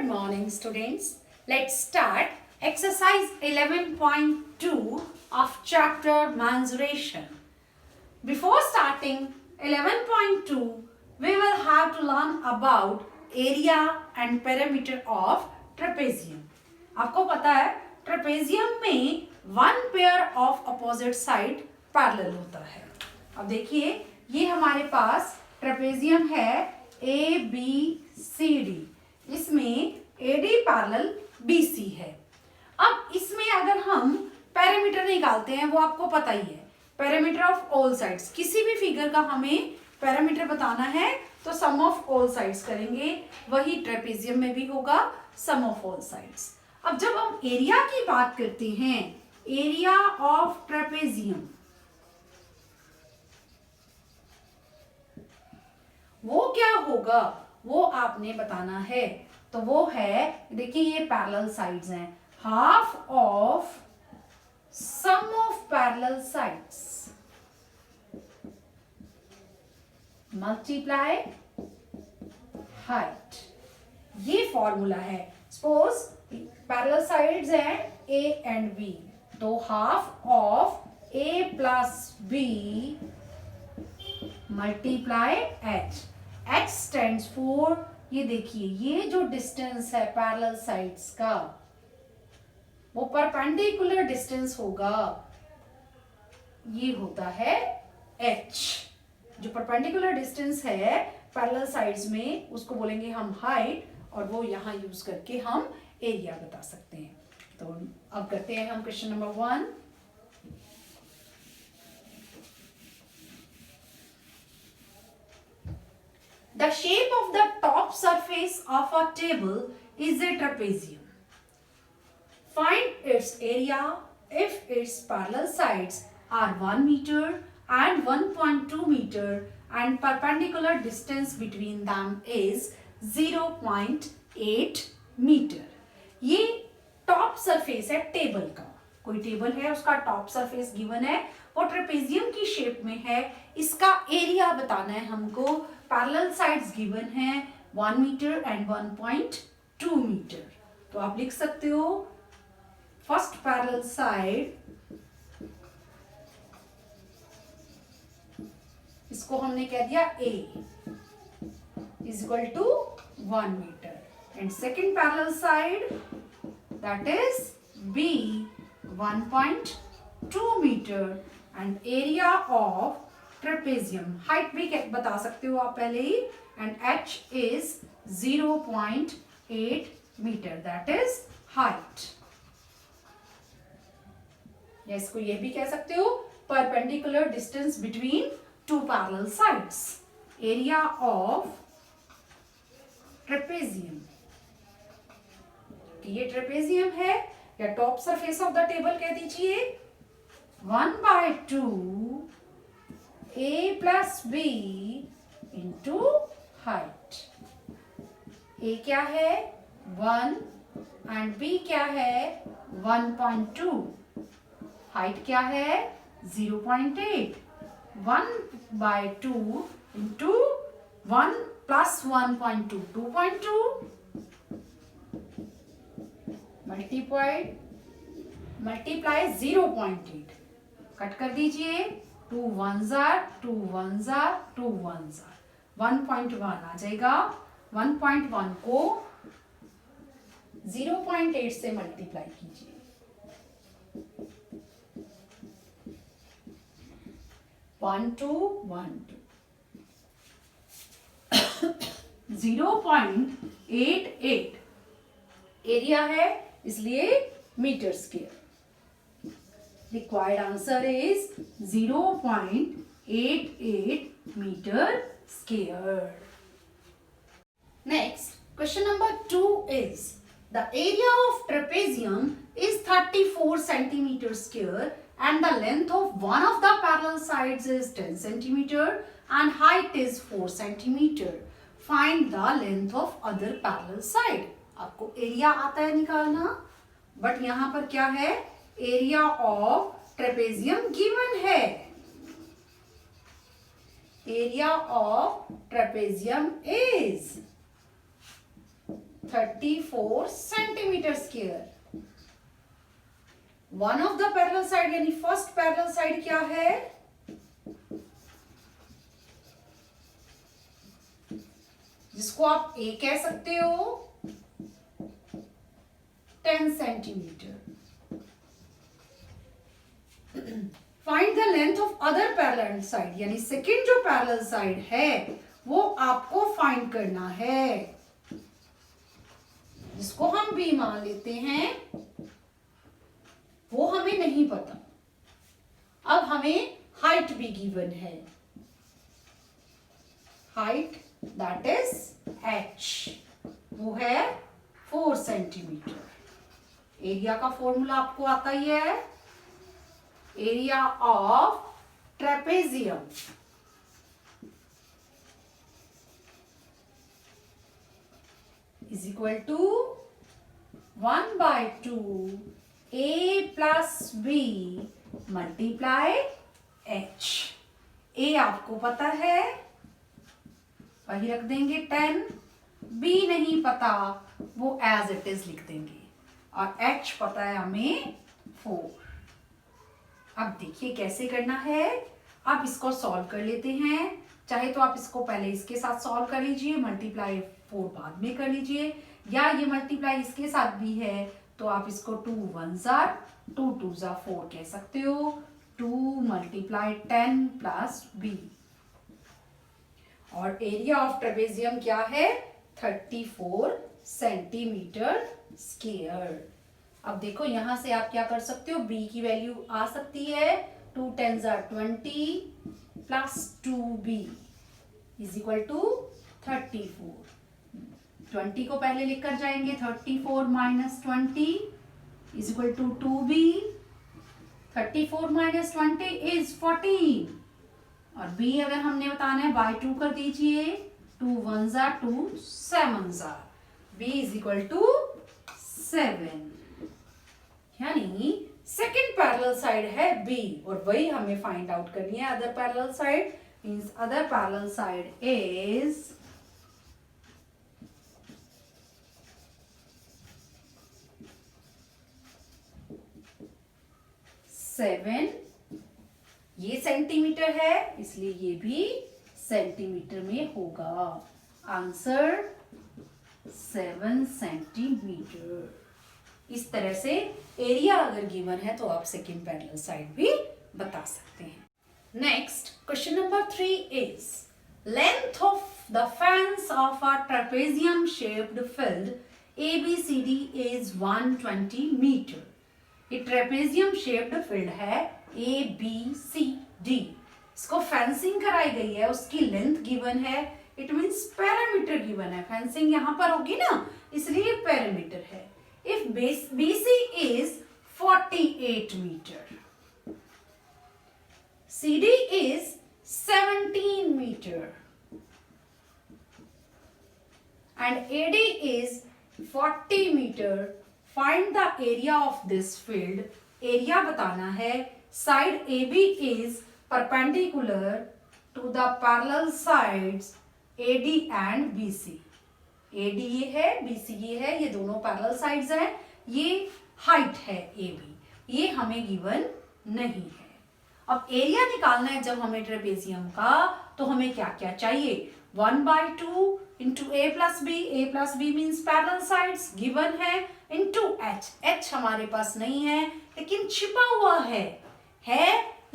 Good morning, students. Let's start exercise 11.2 of chapter mensuration. Before starting 11.2, we will have to learn about area and perimeter of trapezium. आपको पता है trapezium में one pair of opposite side parallel होता है. अब देखिए ये हमारे पास trapezium है A, B, C, D. इसमें AD पैरेलल BC है. अब इसमें अगर हम पैरामीटर निकालते हैं वो आपको पता ही है, पैरामीटर ऑफ ऑल साइड्स. किसी भी फिगर का हमें पैरामीटर बताना है तो सम ऑफ ऑल साइड्स करेंगे, वही ट्रेपेजियम में भी होगा सम ऑफ ऑल साइड्स. अब जब हम एरिया की बात करते हैं, एरिया ऑफ ट्रेपेजियम वो क्या होगा वो आपने बताना है. तो वो है, देखिए ये पैरेलल साइड्स हैं, half of sum of parallel sides multiply height. ये फॉर्मूला है. सपोज पैरेलल साइड्स हैं ए एंड बी, तो half of A plus B multiply H. H stands for, ये देखिए ये जो डिस्टेंस है पैरेलल साइड्स का वो परपेंडिकुलर डिस्टेंस होगा, ये होता है h. जो परपेंडिकुलर डिस्टेंस है पैरेलल साइड्स में उसको बोलेंगे हम हाइट, और वो यहां यूज करके हम एरिया बता सकते हैं. तो अब करते हैं हम question number 1. The shape of the top surface of a table is a trapezium. Find its area if its parallel sides are 1 meter and 1.2 meter and perpendicular distance between them is 0.8 meter. ये top surface है table का. कोई table है उसका top surface given है, वो trapezium की shape में है. इसका एरिया बताना है हमको. पैरेलल साइड्स गिवन है 1 मीटर एंड 1.2 मीटर. तो आप लिख सकते हो फर्स्ट पैरेलल साइड, इसको हमने कह दिया A is equal to 1 metre, and second parallel side that is B 1.2 metre, and area of trapezium, height भी बता सकते हो आप पहले ही, and h is 0.8 metre, that is height. या इसको ये भी कह सकते हो perpendicular distance between two parallel sides. Area of trapezium, ये ट्रेपेजियम है या top surface of the table कह दीजिए. 1/2 A plus B into height. A क्या है 1 एंड B क्या है 1.2. हाइट क्या है 0.8. 1/2 इंटू 1 प्लस 1.2 2.2 मल्टीप्लाई 0.8. कट कर दीजिए. 2 1s are 2 1s are 2 1s are 1.1 आ जाएगा. 1.1 को 0.8 से मल्टीप्लाई कीजिए. 1 2 1 2 0.88 एरिया है इसलिए metre square. Required answer is 0.88 meter square. Next, question number 2 is, the area of trapezium is 34 centimeter square and the length of one of the parallel sides is 10 centimeter and height is 4 centimeter. Find the length of other parallel side. आपको area आता है निकालना, but यहां पर क्या है, area of trapezium given है. Area of trapezium is 34 centimetre square. One of the parallel side यानी फर्स्ट पैरेलल साइड क्या है, जिसको आप ए कह सकते हो, 10 centimetre. Find the length of other parallel side, यानी सेकेंड जो पैरेलल साइड है वो आपको फाइंड करना है, जिसको हम बी मान लेते हैं, वो हमें नहीं पता। अब हमें हाइट भी गिवन है, हाइट दैट इज h, वो है 4 सेंटीमीटर। एरिया का फॉर्मूला आपको आता ही है, area of trapezium is equal to 1/2 a plus b multiply h। a आपको पता है, वही रख देंगे 10, b नहीं पता, वो एज इट इज लिख देंगे, और h पता है हमें 4। अब देखिए कैसे करना है, आप इसको सॉल्व कर लेते हैं। चाहे तो आप इसको पहले इसके साथ सॉल्व कर लीजिए, मल्टीप्लाई 4 बाद में कर लीजिए, या ये मल्टीप्लाई इसके साथ भी है तो आप इसको 2 1s are 2 2s are 4 कह सकते हो। 2 मल्टीप्लाई 10 प्लस b, और एरिया ऑफ ट्रेपेजियम क्या है, 34 सेंटीमीटर स्क्वायर। अब देखो यहां से आप क्या कर सकते हो, b की वैल्यू आ सकती है 2 10s are 20 plus 2b is equal to 34। 20 को पहले लिखकर जाएंगे, 34 minus 20 is equal to 2b। 34 minus 20 is 14, और b अगर हमने बताना है बाय 2 कर दीजिए, 2 1s are 2 7s are, b is equal to 7। यानी सेकेंड पैरेलल साइड है b, और वही हमें फाइंड आउट करनी है। Other parallel side means other parallel side is 7, ये सेंटीमीटर है इसलिए ये भी सेंटीमीटर में होगा। Answer 7 centimetre. इस तरह से एरिया अगर गिवन है तो आप सेकेंड पैरेलल साइड भी बता सकते हैं। Next question number 3 is length of the fence of a trapezium shaped field ABCD is 120 metre. ये ट्रेपेजियम शेप्ड फील्ड है ABCD, इसको फेंसिंग कराई गई है, उसकी लेंथ गिवन है, इट मींस पैरामीटर गिवन है। फेंसिंग यहां पर होगी ना, इसलिए पैरामीटर है। If BC is 48 metre, CD is 17 metre and AD is 40 metre, find the area of this field. Area बताना है। Side AB is perpendicular to the parallel sides AD and BC। AD ये है, BC ये है, ये दोनों parallel sides हैं। ये हाइट है AB, ये हमें गिवन नहीं है। अब एरिया निकालना है जब हमें ट्रेपेजियम का, तो हमें क्या क्या चाहिए, 1/2 into a plus B means parallel sides given है, इंटू h हमारे पास नहीं है लेकिन छिपा हुआ है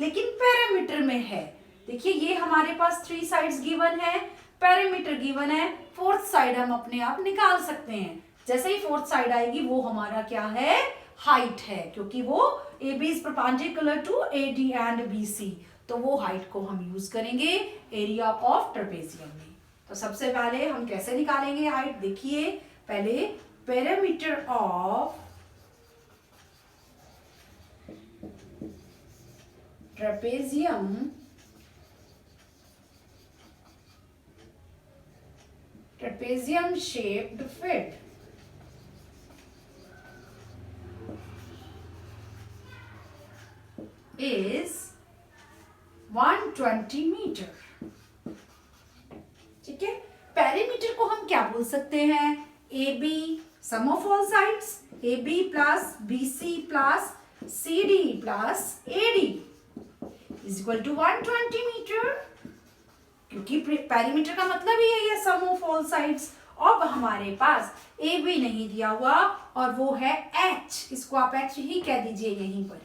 लेकिन पैरामीटर में है। देखिए ये हमारे पास 3 साइड्स गिवन है, पैरामीटर गिवन है, फोर्थ साइड हम अपने आप निकाल सकते हैं। जैसे ही फोर्थ साइड आएगी वो हमारा क्या है, हाइट है, क्योंकि वो AB is perpendicular to AD and BC, तो वो हाइट को हम यूज करेंगे एरिया ऑफ ट्रेपेजियम में। तो सबसे पहले हम कैसे निकालेंगे हाइट, देखिए पहले perimeter of trapezium shaped field is 120 metre. ठीक है, पैरामीटर को हम क्या बोल सकते हैं, AB, sum of all sides, AB plus BC plus CD plus AD is equal to 120 metre, क्योंकि पेरीमीटर का मतलब ही है सम ऑफ ऑल साइड्स। अब हमारे पास ए बी नहीं दिया हुआ और वो है एच, इसको आप एच ही कह दीजिए यहीं पर,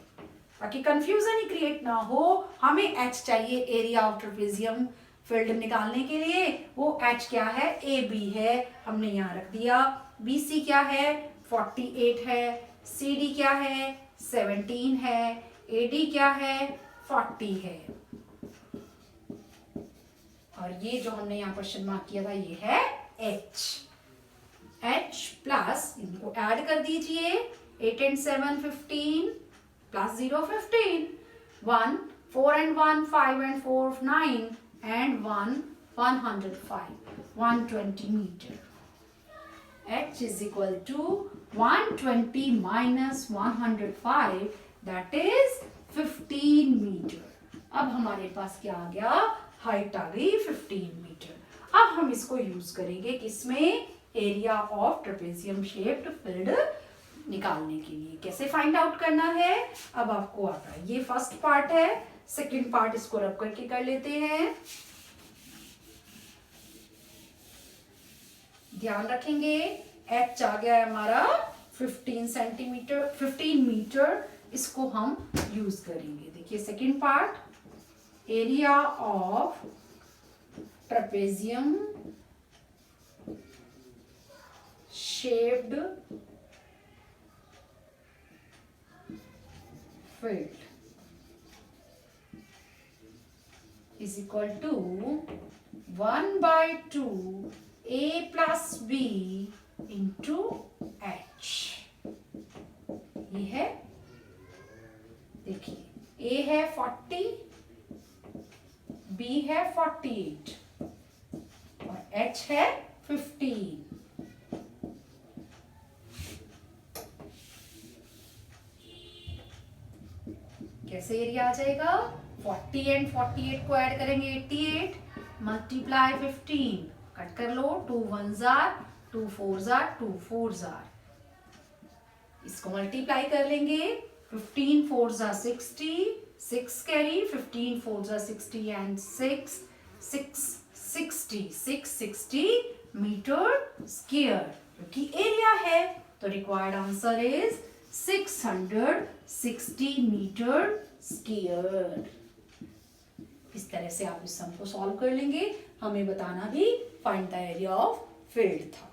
ताकि कंफ्यूजन ही क्रिएट ना हो। हमें एच चाहिए एरिया ऑफ ट्रेपेजियम फील्ड निकालने के लिए, वो एच क्या है, ए बी है, हमने यहाँ रख दिया। बी सी क्या है, 48 है। सी डी क्या है, 17 है। ए डी क्या है, 40 है। और ये जो हमने यहाँ क्वेश्चन मार्क किया था ये है H। H प्लस इनको ऐड कर दीजिए, 8 and 7 15 plus 0 15, 1 4 and 1 5 and 4 9 and 1 105, 120 metre. H is equal to 120 minus 105, that is 15 metre. अब हमारे पास क्या आ गया, हाइट आ गई 15 मीटर। अब हम इसको यूज करेंगे किसमें, area of trapezium shaped field निकालने के लिए। कैसे फाइंड आउट करना है अब आपको आता है। ये फर्स्ट पार्ट है, सेकंड पार्ट इसको रब करके कर लेते हैं। ध्यान रखेंगे एच आ गया है हमारा 15 सेंटीमीटर, 15 मीटर, इसको हम यूज करेंगे। देखिए second part, area of trapezium shaped field is equal to 1/2 A plus B into H। ये है, देखिए A है 40, B है 48 और H है 15। कैसे एरिया आ जाएगा, 40 एंड 48 को ऐड करेंगे 88, मल्टीप्लाई 15, कट कर लो, 2 1s are 2 4s are 2 4s are, इसको मल्टीप्लाई कर लेंगे, 15 4s are 60, 6 carry, 15 4s are 60 and 6 660 metre square, क्योंकि एरिया है तो required answer is 660 metre square. इस तरह से आप इस सम को सॉल्व कर लेंगे। हमें बताना भी find the area of field था।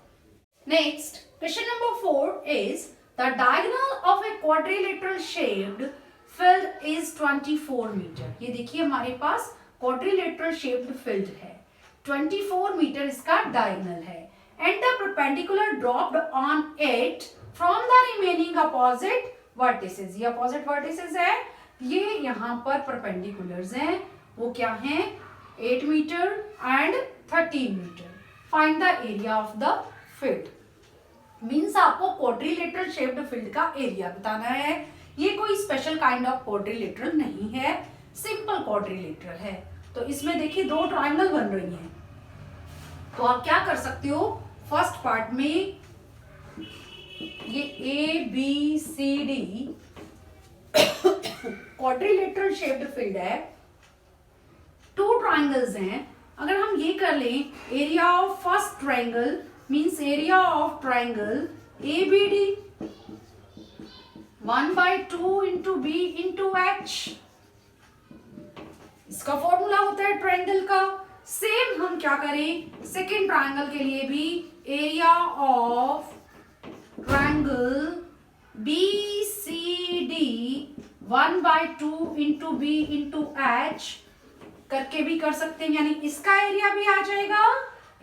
Next question number 4 is the diagonal of a quadrilateral shaped field is 24 metre. ये देखिए हमारे पास क्वाड्रिलेटरल शेप्ड फील्ड है, 24 मीटर इसका डायगोनल है, and the perpendicular dropped on it from the remaining opposite vertices. ये opposite vertices है, ये यहाँ पर परपेंडिकुलर्स हैं, वो क्या हैं, 8 metre and 13 metre. Find the area of the field. Means आपको क्वाड्रिलेटरल शेप्ड फील्ड का एरिया बताना है। ये कोई स्पेशल काइंड ऑफ क्वाड्रिलेटरल नहीं है, सिंपल क्वाड्रिलेटरल है। तो इसमें देखिए दो ट्रायंगल बन रही हैं, तो आप क्या कर सकते हो, फर्स्ट पार्ट में ये A B C D quadrilateral shaped field है, 2 ट्रायंगल्स हैं। अगर हम ये कर लें, area of first triangle means area of triangle A B D 1/2 into B into H, इसका फॉर्मूला होता है ट्रायंगल का। सेम हम क्या करें, सेकेंड ट्रायंगल के लिए भी area of triangle B C D 1/2 into B into H करके भी कर सकते हैं, यानी इसका एरिया भी आ जाएगा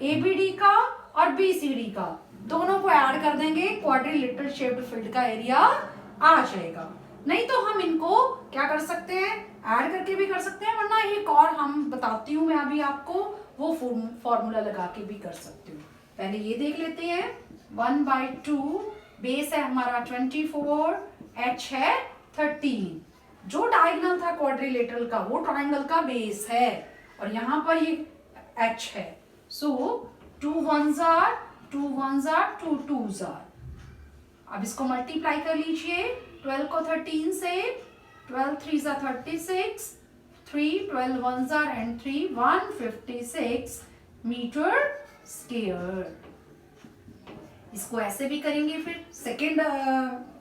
एबीडी का और बीसीडी का, दोनों को ऐड कर देंगे, क्वाड्रिलेटरल शेप्ड फील्ड का एरिया आ जाएगा। नहीं तो हम इनको क्या कर सकते हैं, ऐड करके भी कर सकते हैं, वरना एक और हम बताती हूँ मैं अभी आपको, वो फॉर्मूला लगा के भी कर सकती हूँ। पहले ये देख लेते हैं, 1/2 बेस है हमारा 24, एच है 13, जो डायगोनल था क्वाड्रिलेटरल का वो ट्रायंगल का बेस है, और यहाँ पर ये एच है। सो 2 1s are 2 1s are 2 2s are। अब इसको मल्टीप्लाई कर लीजिए 12 को 13 से, 12 3s are 36, 3 12 1s are and 3 156 metre square. इसको ऐसे भी करेंगे, फिर सेकेंड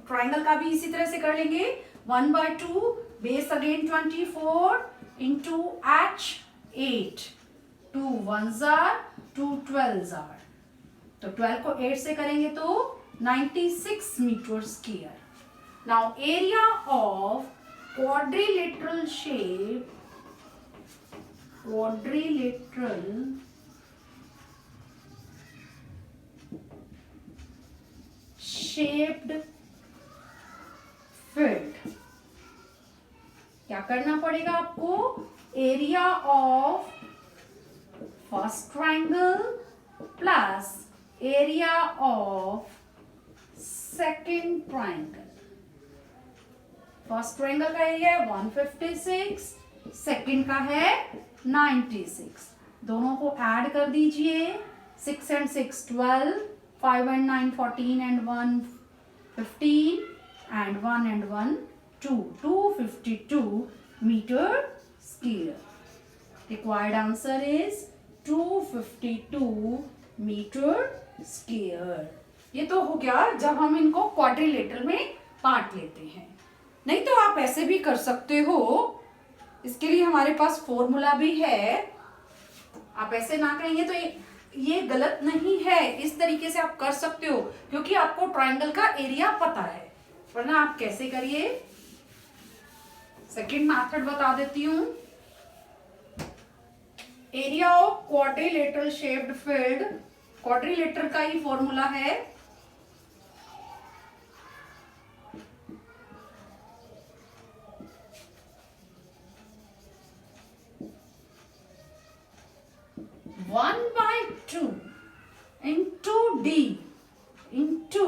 ट्राइंगल का भी इसी तरह से कर लेंगे। 1/2 base again 24 into h 8, 2 1s are 2 12s are, तो 12 को 8 से करेंगे तो 96 metre square. Now area of quadrilateral shaped field, क्या करना पड़ेगा आपको? Area of first triangle plus area of second triangle. First triangle का एरिया है 156, सेकेंड का है 96। दोनों को ऐड कर दीजिए, 6 and 6 12, 5 and 9 14 and 1 15 and 1 and 1 2, 252 metre square. Required answer is 252 metre square. ये तो हो गया जब हम इनको क्वाड्रिलेटरल में बांट लेते हैं। नहीं तो आप ऐसे भी कर सकते हो, इसके लिए हमारे पास फॉर्मूला भी है। आप ऐसे ना करेंगे तो ये गलत नहीं है, इस तरीके से आप कर सकते हो क्योंकि आपको ट्राइंगल का एरिया पता है। वरना आप कैसे करिए, सेकंड मेथड बता देती हूं। Area of quadrilateral shaped field, quadrilateral का ही फॉर्मूला है 1/2 इंटू डी इंटू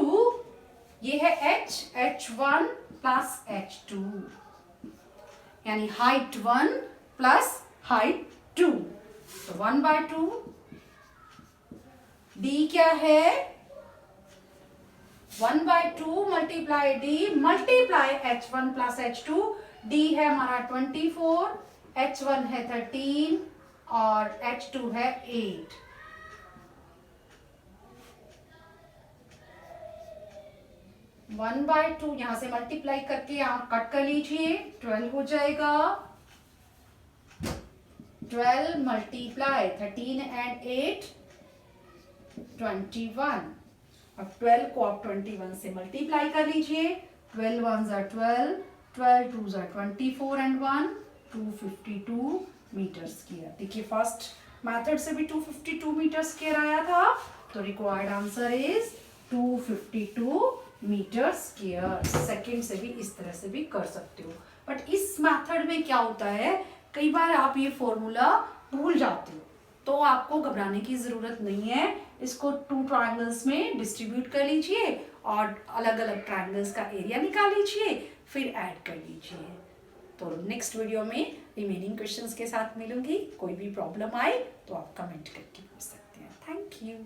ये है h1 प्लस h2, यानी हाइट 1 प्लस हाइट 2, तो 1/2 डी क्या है 1/2 multiply D multiply h1 plus h2। D है हमारा 24, h1 है 13 और h2 है 8। वन बाय टू यहां से मल्टीप्लाई करके यहां कट कर लीजिए, 12 हो जाएगा। 12 मल्टीप्लाई 13 एंड 8 21। अब 12 को आप 21 से मल्टीप्लाई कर लीजिए, 12 1s are 12, 12 2s are 24 and 1 252 metre square. देखिए फर्स्ट मेथड से भी 252 मीटर स्क्वायर आया था, तो required answer is 252 metre square. Second से भी इस तरह से भी कर सकते हो, बट इस मेथड में क्या होता है, कई बार आप ये फॉर्मूला भूल जाते हो, तो आपको घबराने की जरूरत नहीं है। इसको 2 ट्रायंगल्स में डिस्ट्रीब्यूट कर लीजिए और अलग अलग ट्रायंगल्स का एरिया निकाल लीजिए, फिर ऐड कर लीजिए। तो नेक्स्ट वीडियो में रिमेनिंग क्वेश्चंस के साथ मिलूंगी। कोई भी प्रॉब्लम आए तो आप कमेंट करके पूछ सकते हैं। Thank you.